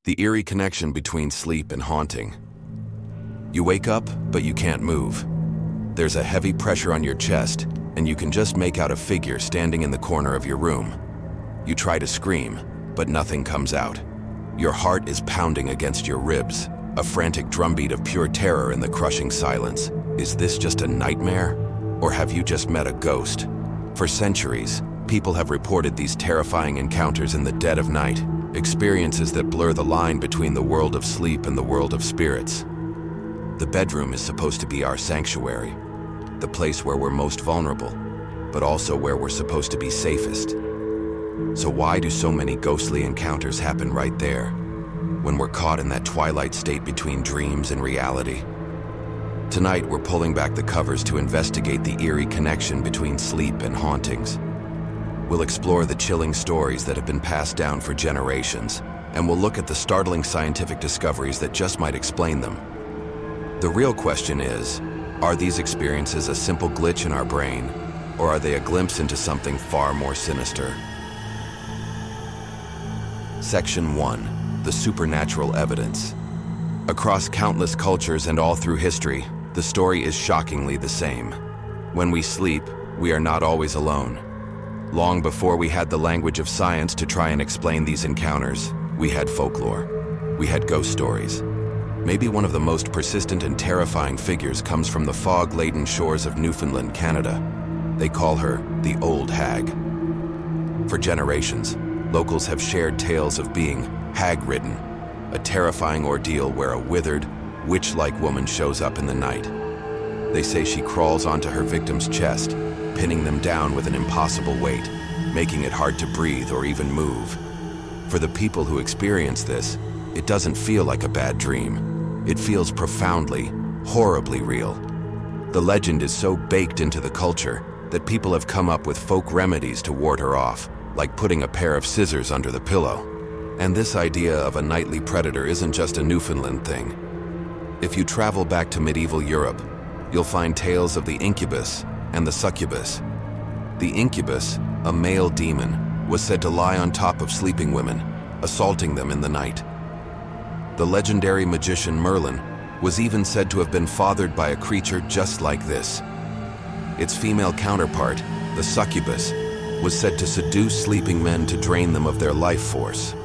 The eerie connection between sleep and haunting. You wake up, but you can't move. There's a heavy pressure on your chest, and you can just make out a figure standing in the corner of your room. You try to scream, but nothing comes out. Your heart is pounding against your ribs, a frantic drumbeat of pure terror in the crushing silence. Is this just a nightmare? Or have you just met a ghost? For centuries, people have reported these terrifying encounters in the dead of night, experiences that blur the line between the world of sleep and the world of spirits. The bedroom is supposed to be our sanctuary, the place where we're most vulnerable, but also where we're supposed to be safest. So why do so many ghostly encounters happen right there, when we're caught in that twilight state between dreams and reality? Tonight, we're pulling back the covers to investigate the eerie connection between sleep and hauntings. We'll explore the chilling stories that have been passed down for generations, and we'll look at the startling scientific discoveries that just might explain them. The real question is, are these experiences a simple glitch in our brain, or are they a glimpse into something far more sinister? Section 1. The supernatural evidence. Across countless cultures and all through history, the story is shockingly the same. When we sleep, we are not always alone. Long before we had the language of science to try and explain these encounters, we had folklore. We had ghost stories. Maybe one of the most persistent and terrifying figures comes from the fog-laden shores of Newfoundland, Canada. They call her the Old Hag. For generations, locals have shared tales of being hag-ridden, a terrifying ordeal where a withered, witch-like woman shows up in the night. They say she crawls onto her victim's chest, pinning them down with an impossible weight, making it hard to breathe or even move. For the people who experience this, it doesn't feel like a bad dream. It feels profoundly, horribly real. The legend is so baked into the culture that people have come up with folk remedies to ward her off, like putting a pair of scissors under the pillow. And this idea of a nightly predator isn't just a Newfoundland thing. If you travel back to medieval Europe, you'll find tales of the incubus and the succubus. The incubus, a male demon, was said to lie on top of sleeping women, assaulting them in the night. The legendary magician Merlin was even said to have been fathered by a creature just like this. Its female counterpart, the succubus, was said to seduce sleeping men to drain them of their life force.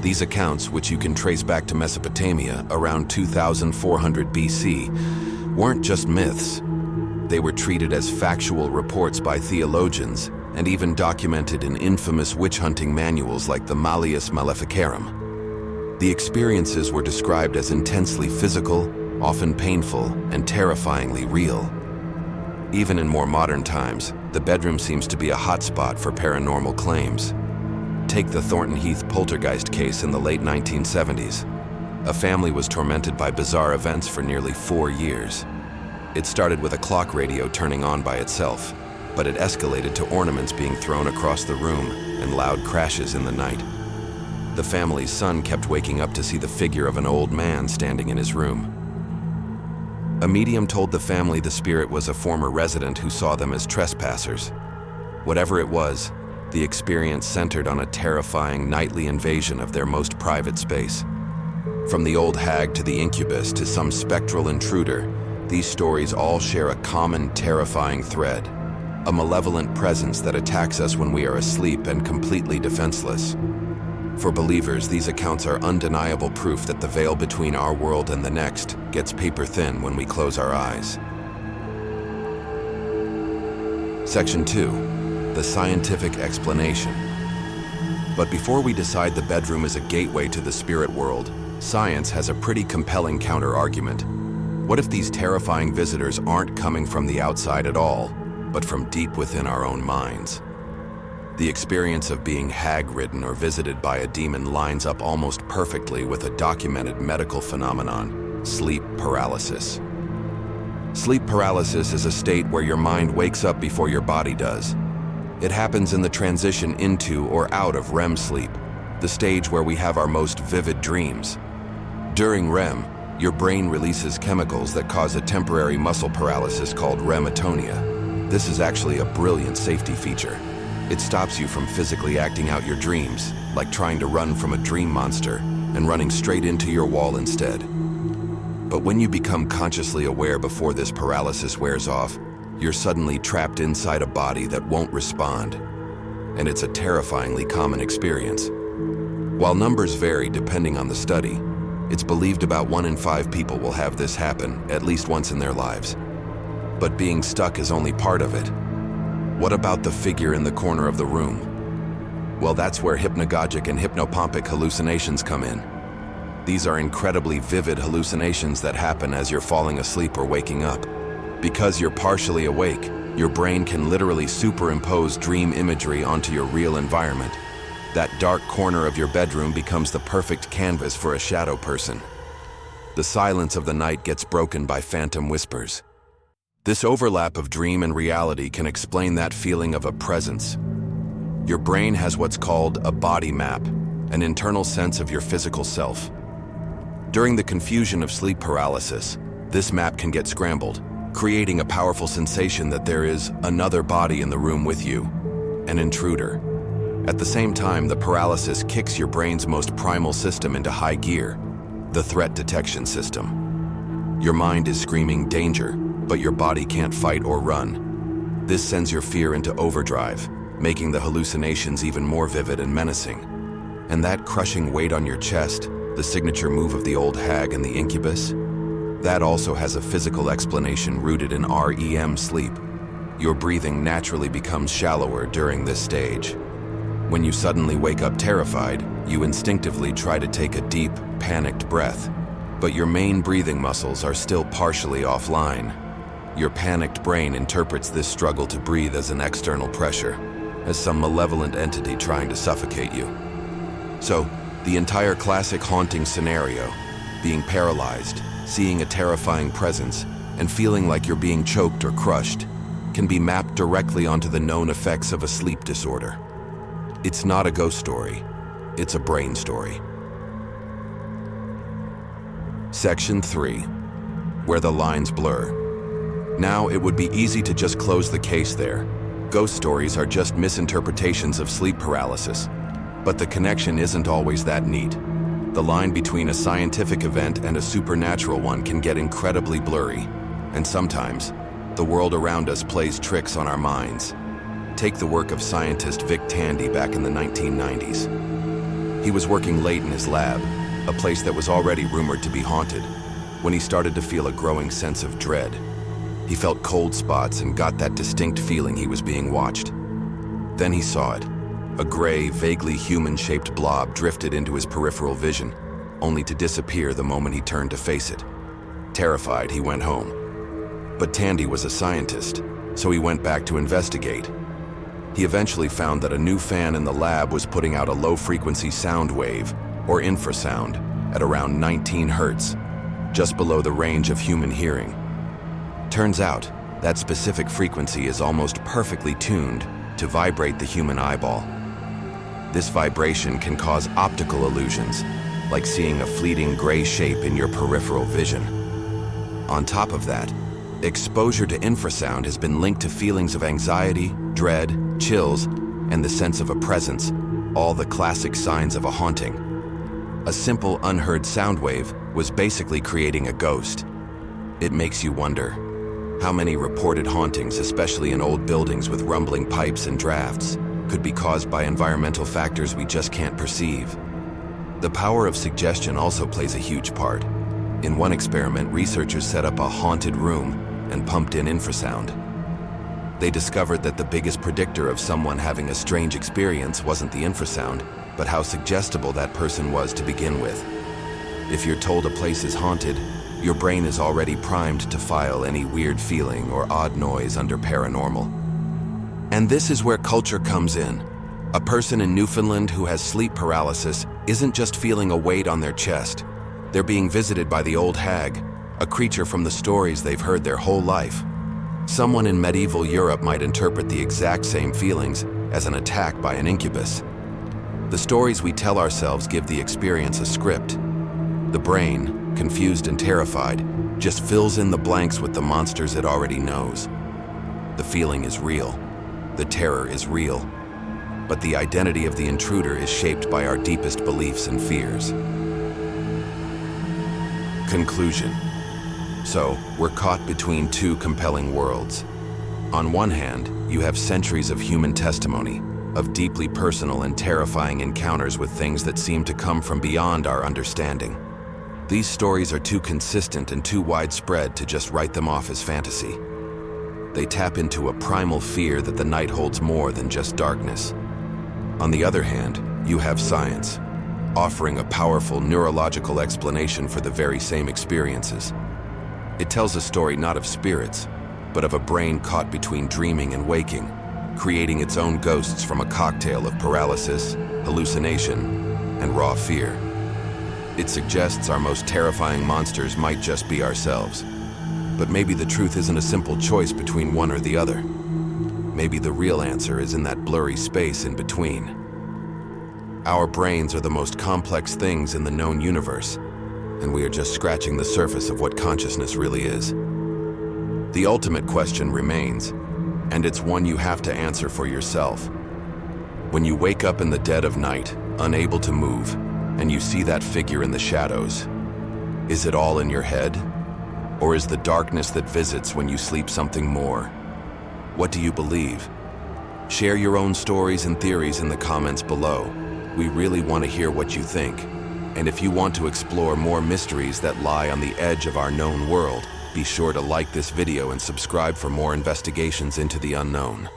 These accounts, which you can trace back to Mesopotamia around 2400 BC, weren't just myths. They were treated as factual reports by theologians and even documented in infamous witch-hunting manuals like the Malleus Maleficarum. The experiences were described as intensely physical, often painful, and terrifyingly real. Even in more modern times, the bedroom seems to be a hotspot for paranormal claims. Take the Thornton Heath poltergeist case in the late 1970s. A family was tormented by bizarre events for nearly 4 years. It started with a clock radio turning on by itself, but it escalated to ornaments being thrown across the room and loud crashes in the night. The family's son kept waking up to see the figure of an old man standing in his room. A medium told the family the spirit was a former resident who saw them as trespassers. Whatever it was, the experience centered on a terrifying nightly invasion of their most private space. From the old hag to the incubus to some spectral intruder, these stories all share a common terrifying thread, a malevolent presence that attacks us when we are asleep and completely defenseless. For believers, these accounts are undeniable proof that the veil between our world and the next gets paper thin when we close our eyes. Section 2. The scientific explanation. But before we decide the bedroom is a gateway to the spirit world, science has a pretty compelling counter-argument. What if these terrifying visitors aren't coming from the outside at all, but from deep within our own minds? The experience of being hag-ridden or visited by a demon lines up almost perfectly with a documented medical phenomenon, sleep paralysis. Sleep paralysis is a state where your mind wakes up before your body does. It happens in the transition into or out of REM sleep, the stage where we have our most vivid dreams. During REM, your brain releases chemicals that cause a temporary muscle paralysis called rematonia. This is actually a brilliant safety feature. It stops you from physically acting out your dreams, like trying to run from a dream monster, and running straight into your wall instead. But when you become consciously aware before this paralysis wears off, you're suddenly trapped inside a body that won't respond. And it's a terrifyingly common experience. While numbers vary depending on the study, it's believed about 1 in 5 people will have this happen at least once in their lives. But being stuck is only part of it. What about the figure in the corner of the room? Well, that's where hypnagogic and hypnopompic hallucinations come in. These are incredibly vivid hallucinations that happen as you're falling asleep or waking up. Because you're partially awake, your brain can literally superimpose dream imagery onto your real environment. That dark corner of your bedroom becomes the perfect canvas for a shadow person. The silence of the night gets broken by phantom whispers. This overlap of dream and reality can explain that feeling of a presence. Your brain has what's called a body map, an internal sense of your physical self. During the confusion of sleep paralysis, this map can get scrambled, creating a powerful sensation that there is another body in the room with you, an intruder. At the same time, the paralysis kicks your brain's most primal system into high gear, the threat detection system. Your mind is screaming danger, but your body can't fight or run. This sends your fear into overdrive, making the hallucinations even more vivid and menacing. And that crushing weight on your chest, the signature move of the old hag and the incubus, that also has a physical explanation rooted in REM sleep. Your breathing naturally becomes shallower during this stage. When you suddenly wake up terrified, you instinctively try to take a deep, panicked breath, but your main breathing muscles are still partially offline. Your panicked brain interprets this struggle to breathe as an external pressure, as some malevolent entity trying to suffocate you. So, the entire classic haunting scenario, being paralyzed, seeing a terrifying presence, and feeling like you're being choked or crushed, can be mapped directly onto the known effects of a sleep disorder. It's not a ghost story, it's a brain story. Section 3. Where the lines blur. Now, it would be easy to just close the case there. Ghost stories are just misinterpretations of sleep paralysis. But the connection isn't always that neat. The line between a scientific event and a supernatural one can get incredibly blurry. And sometimes, the world around us plays tricks on our minds. Take the work of scientist Vic Tandy back in the 1990s. He was working late in his lab, a place that was already rumored to be haunted, when he started to feel a growing sense of dread. He felt cold spots and got that distinct feeling he was being watched. Then he saw it. A gray, vaguely human-shaped blob drifted into his peripheral vision, only to disappear the moment he turned to face it. Terrified, he went home. But Tandy was a scientist, so he went back to investigate. He eventually found that a new fan in the lab was putting out a low-frequency sound wave, or infrasound, at around 19 hertz, just below the range of human hearing. Turns out, that specific frequency is almost perfectly tuned to vibrate the human eyeball. This vibration can cause optical illusions, like seeing a fleeting gray shape in your peripheral vision. On top of that, exposure to infrasound has been linked to feelings of anxiety, dread, chills, and the sense of a presence, all the classic signs of a haunting. A simple, unheard sound wave was basically creating a ghost. It makes you wonder, how many reported hauntings, especially in old buildings with rumbling pipes and drafts, could be caused by environmental factors we just can't perceive? The power of suggestion also plays a huge part. In one experiment, researchers set up a haunted room and pumped in infrasound. They discovered that the biggest predictor of someone having a strange experience wasn't the infrasound, but how suggestible that person was to begin with. If you're told a place is haunted, your brain is already primed to file any weird feeling or odd noise under paranormal. And this is where culture comes in. A person in Newfoundland who has sleep paralysis isn't just feeling a weight on their chest. They're being visited by the old hag, a creature from the stories they've heard their whole life. Someone in medieval Europe might interpret the exact same feelings as an attack by an incubus. The stories we tell ourselves give the experience a script. The brain, confused and terrified, just fills in the blanks with the monsters it already knows. The feeling is real. The terror is real. But the identity of the intruder is shaped by our deepest beliefs and fears. Conclusion. So, we're caught between two compelling worlds. On one hand, you have centuries of human testimony, of deeply personal and terrifying encounters with things that seem to come from beyond our understanding. These stories are too consistent and too widespread to just write them off as fantasy. They tap into a primal fear that the night holds more than just darkness. On the other hand, you have science, offering a powerful neurological explanation for the very same experiences. It tells a story not of spirits, but of a brain caught between dreaming and waking, creating its own ghosts from a cocktail of paralysis, hallucination, and raw fear. It suggests our most terrifying monsters might just be ourselves. But maybe the truth isn't a simple choice between one or the other. Maybe the real answer is in that blurry space in between. Our brains are the most complex things in the known universe, and we are just scratching the surface of what consciousness really is. The ultimate question remains, and it's one you have to answer for yourself. When you wake up in the dead of night, unable to move, and you see that figure in the shadows, is it all in your head? Or is the darkness that visits when you sleep something more? What do you believe? Share your own stories and theories in the comments below. We really want to hear what you think. And if you want to explore more mysteries that lie on the edge of our known world, be sure to like this video and subscribe for more investigations into the unknown.